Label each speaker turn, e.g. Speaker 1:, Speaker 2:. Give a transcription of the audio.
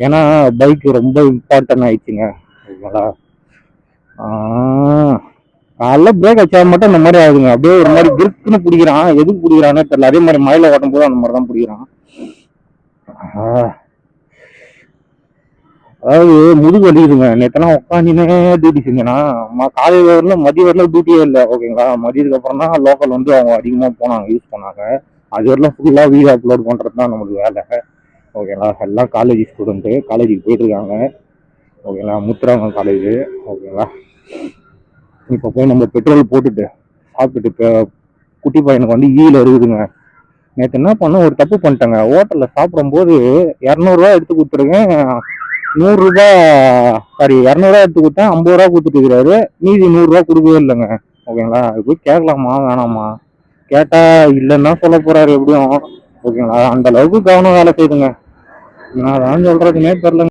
Speaker 1: ஏன்னா பைக் ரொம்ப இம்பார்ட்டன் ஆயிடுச்சுங்க. ஓகேங்களா. காலைல பிரேக் வச்சா மட்டும் இந்த மாதிரி ஆகுதுங்க. அப்படியே ஒரு மாதிரி கிரிப்புன்னு பிடிக்கிறான். எதுக்கு பிடிக்கிறானே தெரியல. அதே மாதிரி மயில ஓட்டும் போது அந்த மாதிரி தான் பிடிக்கிறான். அதாவது முதுகு வலிக்குதுங்க. நேத்தெல்லாம் உட்காந்துனே டியூட்டி செஞ்சேன்னா காலையில வரல மதிய வரல டியூட்டியே இல்லை. ஓகேங்களா. மதியத்துக்கு அப்புறம் தான் லோக்கல் வந்து அவங்க அதிகமாக போனாங்க, யூஸ் பண்ணாங்க. அது வரலாம் ஃபுல்லாக வீடியோ அப்லோட் பண்ணுறது தான் நம்மளுக்கு வேலை. ஓகேங்களா. எல்லாம் காலேஜ் ஸ்டூடெண்ட்டு காலேஜுக்கு போயிட்டு இருக்காங்க. ஓகேங்களா. முத்துராமன் காலேஜ். ஓகேங்களா. இப்போ போய் நம்ம பெட்ரோல் போட்டுட்டு சாப்பிட்டுட்டு இப்போ குட்டி பையனுக்கு வந்து ஈல இருக்குதுங்க. நேற்று என்ன பண்ண ஒரு தப்பு பண்ணிட்டேங்க. ஹோட்டலில் சாப்பிடும்போது 200 எடுத்து கொடுத்துருக்கேன். 100 சாரி 200 எடுத்து கொடுத்தேன். 50 கொடுத்துட்டு இருக்கிறாரு. மீதி 100 கொடுக்கவே இல்லைங்க. ஓகேங்களா. அது போய் கேட்கலாமா வேணாமா? கேட்டா இல்லைன்னா சொல்ல போறாரு எப்படியும். ஓகேங்களா. அந்த அளவுக்கு கவனம் வேலை செய்யுதுங்க. நான் தான் சொல்றதுன்னே தெரியல.